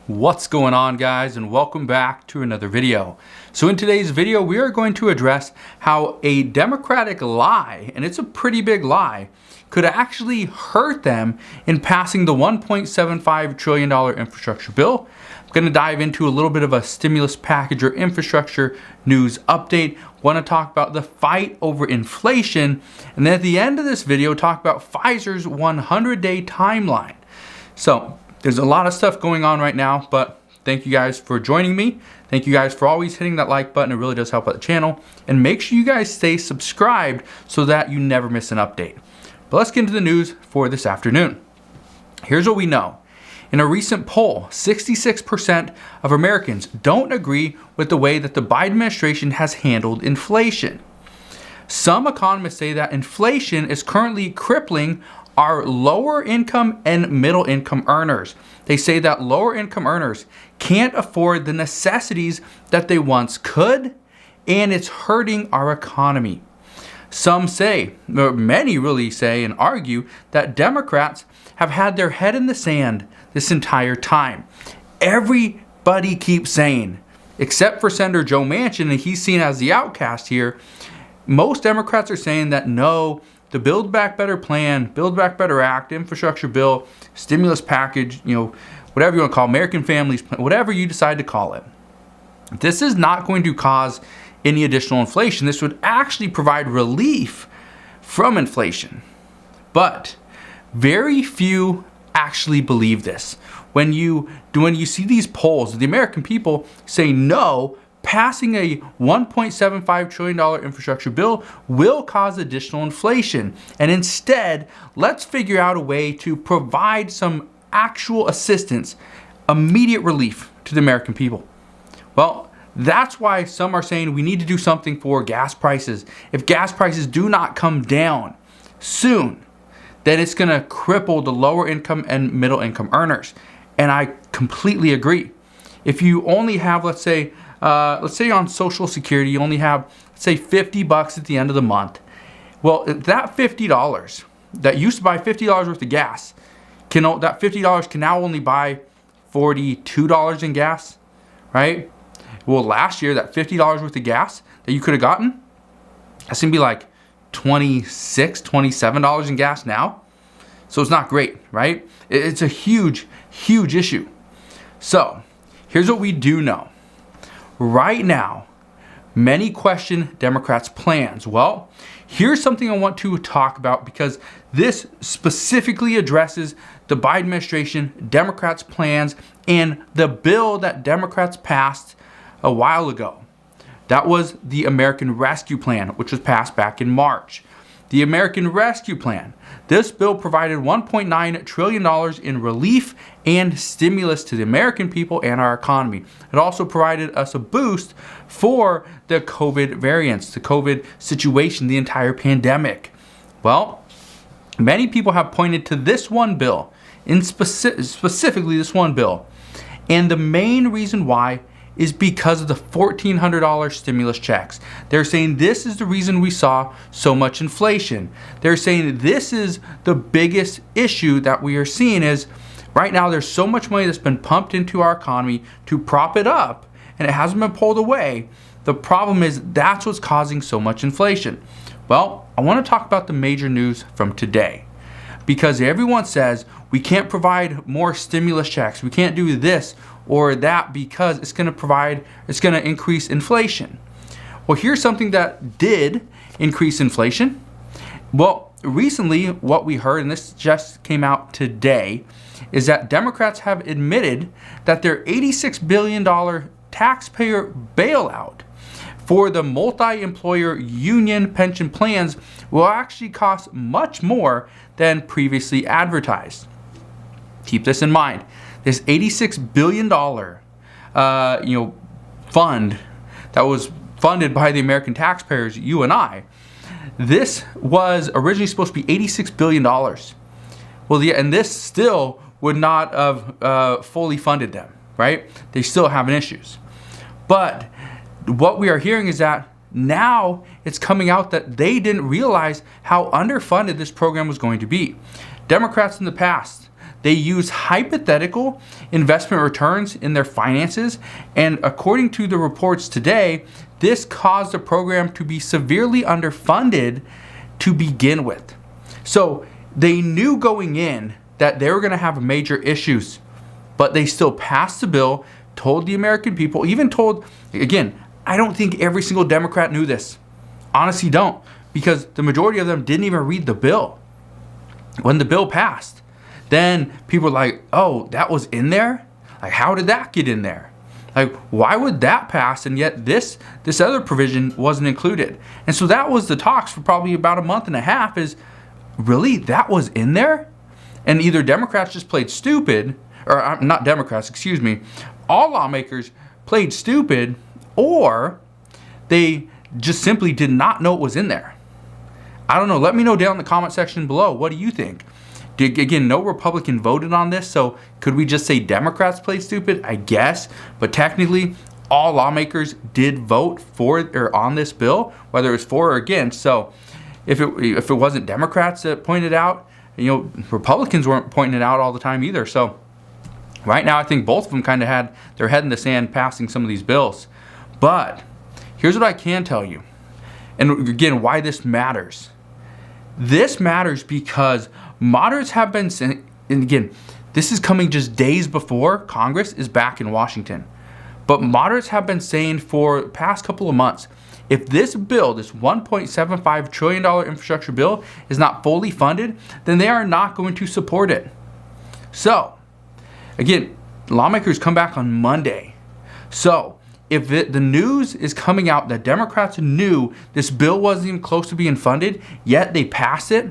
What's going on, guys, and welcome back to another video. So in today's video, we are going to address how a Democratic lie, and it's a pretty big lie, could actually hurt them in passing the $1.75 trillion infrastructure bill. I'm going to dive into a little bit of a stimulus package or infrastructure news update. Want to talk about the fight over inflation, and then at the end of this video, talk about Pfizer's 100-day timeline. So there's a lot of stuff going on right now, but thank you guys for joining me. Thank you guys for always hitting that like button. It really does help out the channel. And make sure you guys stay subscribed so that you never miss an update. But let's get into the news for this afternoon. Here's what we know. In a recent poll, 66% of Americans don't agree with the way that the Biden administration has handled inflation. Some economists say that inflation is currently crippling our lower income and middle income earners. They say that lower income earners can't afford the necessities that they once could, and it's hurting our economy. Some say, or many really say and argue, that Democrats have had their head in the sand this entire time. Everybody keeps saying, except for Senator Joe Manchin, and he's seen as the outcast here, most Democrats are saying that no, the Build Back Better plan, Build Back Better Act, infrastructure bill, stimulus package, whatever you want to call it, American Families Plan, whatever you decide to call it. This is not going to cause any additional inflation. This would actually provide relief from inflation. But very few actually believe this. When you see these polls, the American people say no, passing a $1.75 trillion infrastructure bill will cause additional inflation. And instead, let's figure out a way to provide some actual assistance, immediate relief to the American people. Well, that's why some are saying we need to do something for gas prices. If gas prices do not come down soon, then it's going to cripple the lower income and middle income earners. And I completely agree. If you only have, let's say on Social Security, you only have, let's say, $50 at the end of the month. Well, that $50 that used to buy $50 worth of gas, that $50 can now only buy $42 in gas, right? Well, last year, that $50 worth of gas that you could have gotten, that's going to be like $26, $27 in gas now. So it's not great, right? It's a huge, huge issue. So here's what we do know. Right now, many question Democrats' plans. Well, here's something I want to talk about because this specifically addresses the Biden administration, Democrats' plans, and the bill that Democrats passed a while ago. That was the American Rescue Plan, which was passed back in March. The American Rescue Plan. This bill provided $1.9 trillion in relief and stimulus to the American people and our economy. It also provided us a boost for the COVID variants, the COVID situation, the entire pandemic. Well, many people have pointed to this one bill, specifically this one bill. And the main reason why is because of the $1,400 stimulus checks. They're saying this is the reason we saw so much inflation. They're saying this is the biggest issue that we are seeing is right now there's so much money that's been pumped into our economy to prop it up and it hasn't been pulled away. The problem is that's what's causing so much inflation. Well, I want to talk about the major news from today because everyone says we can't provide more stimulus checks. We can't do this or that because it's going to increase inflation. Well, here's something that did increase inflation. Well, recently what we heard, and this just came out today, is that Democrats have admitted that their $86 billion taxpayer bailout for the multi-employer union pension plans will actually cost much more than previously advertised. Keep this in mind. This $86 billion fund that was funded by the American taxpayers, you and I, this was originally supposed to be $86 billion. Well, and this still would not have fully funded them, right? They still have issues. But what we are hearing is that now it's coming out that they didn't realize how underfunded this program was going to be. Democrats in the past, they use hypothetical investment returns in their finances, and according to the reports today, this caused the program to be severely underfunded to begin with. So they knew going in that they were going to have major issues, but they still passed the bill, told the American people, even told, again, I don't think every single Democrat knew this. Honestly, don't, because the majority of them didn't even read the bill. When the bill passed, then people were like, oh, that was in there? Like, how did that get in there? Like, why would that pass and yet this other provision wasn't included? And so that was the talks for probably about a month and a half is, really, that was in there? And either Democrats just played stupid, or not Democrats, excuse me, all lawmakers played stupid, or they just simply did not know it was in there. I don't know. Let me know down in the comment section below. What do you think? Again, no Republican voted on this, so could we just say Democrats played stupid? I guess, but technically, all lawmakers did vote for or on this bill, whether it was for or against. So, if it wasn't Democrats that pointed out, Republicans weren't pointing it out all the time either. So, right now, I think both of them kind of had their head in the sand passing some of these bills. But here's what I can tell you, and again, why this matters. This matters because moderates have been saying, and again, this is coming just days before Congress is back in Washington, but moderates have been saying for the past couple of months, if this bill, this $1.75 trillion infrastructure bill, is not fully funded, then they are not going to support it. So, again, lawmakers come back on Monday. So, if the news is coming out that Democrats knew this bill wasn't even close to being funded, yet they passed it,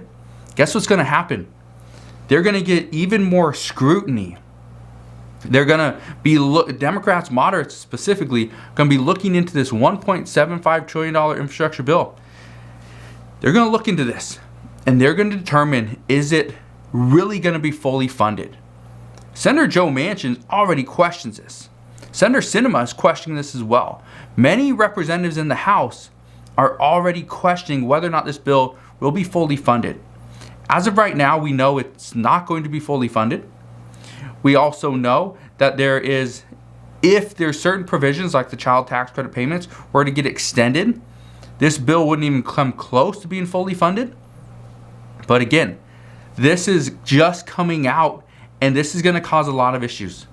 guess what's going to happen? They're going to get even more scrutiny. They're going to be, Democrats, moderates specifically, going to be looking into this $1.75 trillion infrastructure bill. They're going to look into this, and they're going to determine, is it really going to be fully funded? Senator Joe Manchin already questions this. Senator Sinema is questioning this as well. Many representatives in the House are already questioning whether or not this bill will be fully funded. As of right now, we know it's not going to be fully funded. We also know that if there's certain provisions like the child tax credit payments were to get extended, this bill wouldn't even come close to being fully funded. But again, this is just coming out, and this is going to cause a lot of issues.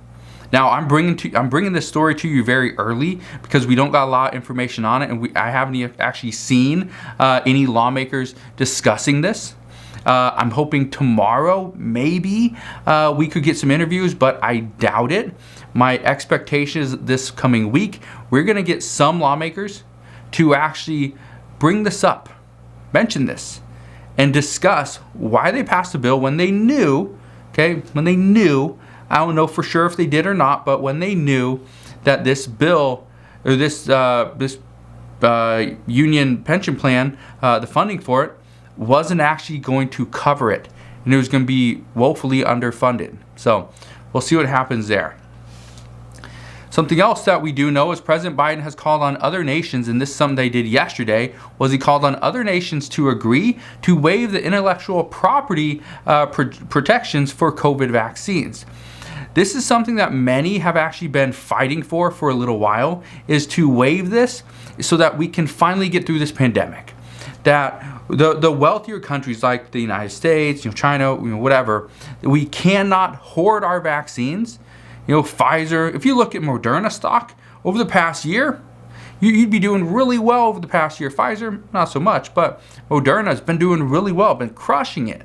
Now, I'm bringing this story to you very early because we don't got a lot of information on it, and I haven't actually seen any lawmakers discussing this. I'm hoping tomorrow, maybe, we could get some interviews, but I doubt it. My expectation is this coming week, we're going to get some lawmakers to actually bring this up, mention this, and discuss why they passed the bill when they knew, I don't know for sure if they did or not, but when they knew that this bill, or this union pension plan, the funding for it, wasn't actually going to cover it, and it was going to be woefully underfunded. So we'll see what happens there. Something else that we do know is President Biden has called on other nations, and this is something they did yesterday, was he called on other nations to agree to waive the intellectual property protections for COVID vaccines. This is something that many have actually been fighting for a little while, is to waive this so that we can finally get through this pandemic. That the wealthier countries like the United States, China, whatever, we cannot hoard our vaccines. Pfizer, if you look at Moderna stock over the past year, you'd be doing really well over the past year. Pfizer, not so much, but Moderna has been doing really well, been crushing it.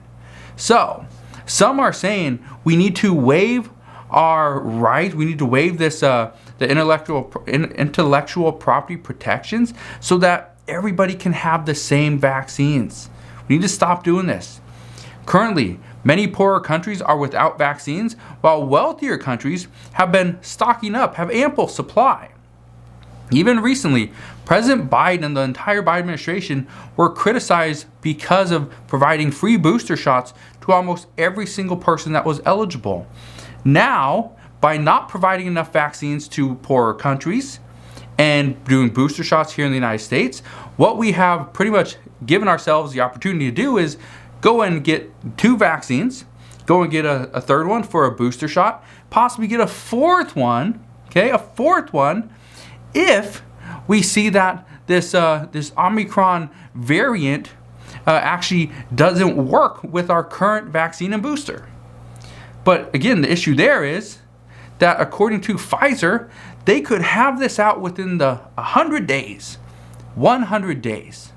So, some are saying we need to waive our right, we need to waive this the intellectual property protections so that everybody can have the same vaccines. We need to stop doing this. Currently, many poorer countries are without vaccines, while wealthier countries have been stocking up, have ample supply. Even recently, President Biden and the entire Biden administration were criticized because of providing free booster shots to almost every single person that was eligible. Now, by not providing enough vaccines to poorer countries and doing booster shots here in the United States, what we have pretty much given ourselves the opportunity to do is go and get 2 vaccines, go and get a third one for a booster shot, possibly get a fourth one, okay, a fourth one, if we see that this Omicron variant actually doesn't work with our current vaccine and booster. But again, the issue there is that according to Pfizer, they could have this out within the 100 days. 100 days.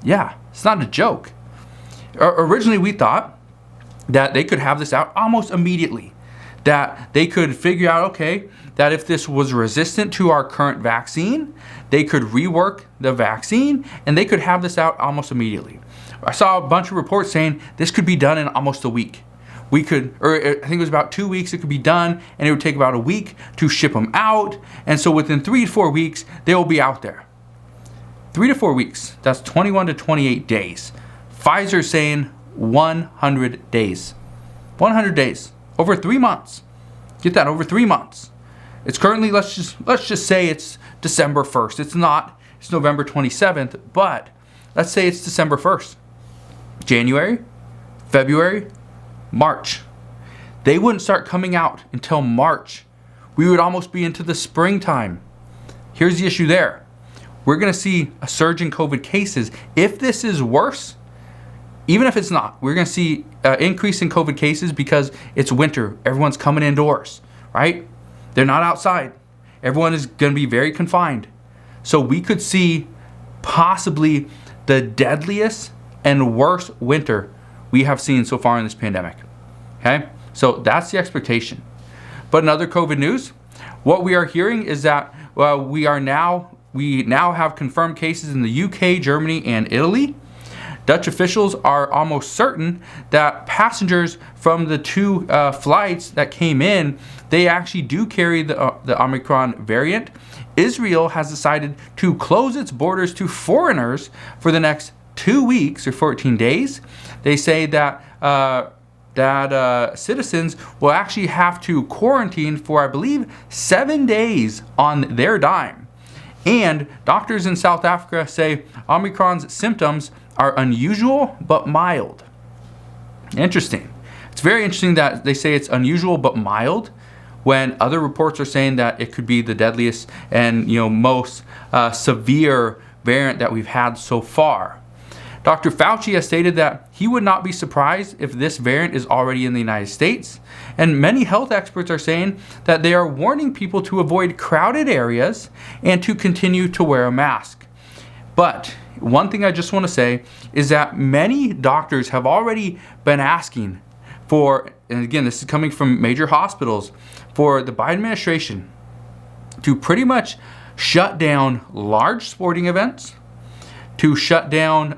Yeah, it's not a joke. Originally, we thought that they could have this out almost immediately. That they could figure out, okay, that if this was resistant to our current vaccine, they could rework the vaccine and they could have this out almost immediately. I saw a bunch of reports saying this could be done in almost a week. We could, or I think it was about 2 weeks it could be done, and it would take about a week to ship them out. And so within 3 to 4 weeks, they will be out there. 3 to 4 weeks, that's 21 to 28 days. Pfizer's saying 100 days. 100 days, over 3 months. Get that, over 3 months. It's currently, let's just say it's December 1st. It's not, it's November 27th, but let's say it's December 1st. January, February, March. They wouldn't start coming out until March. We would almost be into the springtime. Here's the issue there. We're going to see a surge in COVID cases. If this is worse, even if it's not, we're going to see an increase in COVID cases because it's winter. Everyone's coming indoors, right? They're not outside. Everyone is going to be very confined. So we could see possibly the deadliest and worst winter we have seen so far in this pandemic. Okay, so that's the expectation. But in other COVID news, what we are hearing is that we now have confirmed cases in the UK, Germany, and Italy. Dutch officials are almost certain that passengers from the 2 flights that came in, they actually do carry the Omicron variant. Israel has decided to close its borders to foreigners for the next 2 weeks or 14 days. They say that citizens will actually have to quarantine for, I believe, 7 days on their dime. And doctors in South Africa say Omicron's symptoms are unusual but mild. Interesting. It's very interesting that they say it's unusual but mild when other reports are saying that it could be the deadliest and most severe variant that we've had so far. Dr. Fauci has stated that he would not be surprised if this variant is already in the United States. And many health experts are saying that they are warning people to avoid crowded areas and to continue to wear a mask. But one thing I just want to say is that many doctors have already been asking for, and again, this is coming from major hospitals, for the Biden administration to pretty much shut down large sporting events, to shut down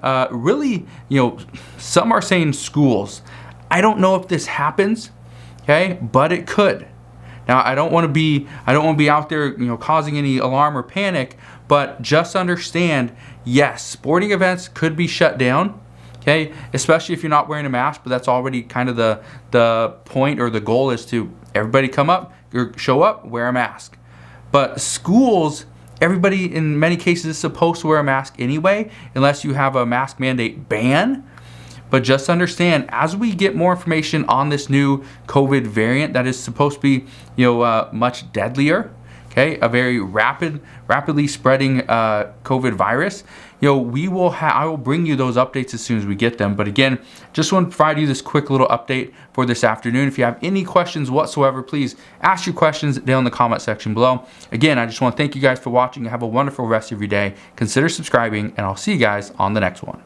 some are saying schools. I don't know if this happens, okay, but it could. Now, I don't want to be out there, causing any alarm or panic, but just understand, yes, sporting events could be shut down, okay, especially if you're not wearing a mask, but that's already kind of the point, or the goal is to everybody come up, or show up, wear a mask. But schools, everybody in many cases is supposed to wear a mask anyway, unless you have a mask mandate ban. But just understand, as we get more information on this new COVID variant that is supposed to be, much deadlier, okay, a very rapidly spreading COVID virus, I will bring you those updates as soon as we get them. But again, just want to provide you this quick little update for this afternoon. If you have any questions whatsoever, please ask your questions down in the comment section below. Again, I just want to thank you guys for watching. Have a wonderful rest of your day. Consider subscribing, and I'll see you guys on the next one.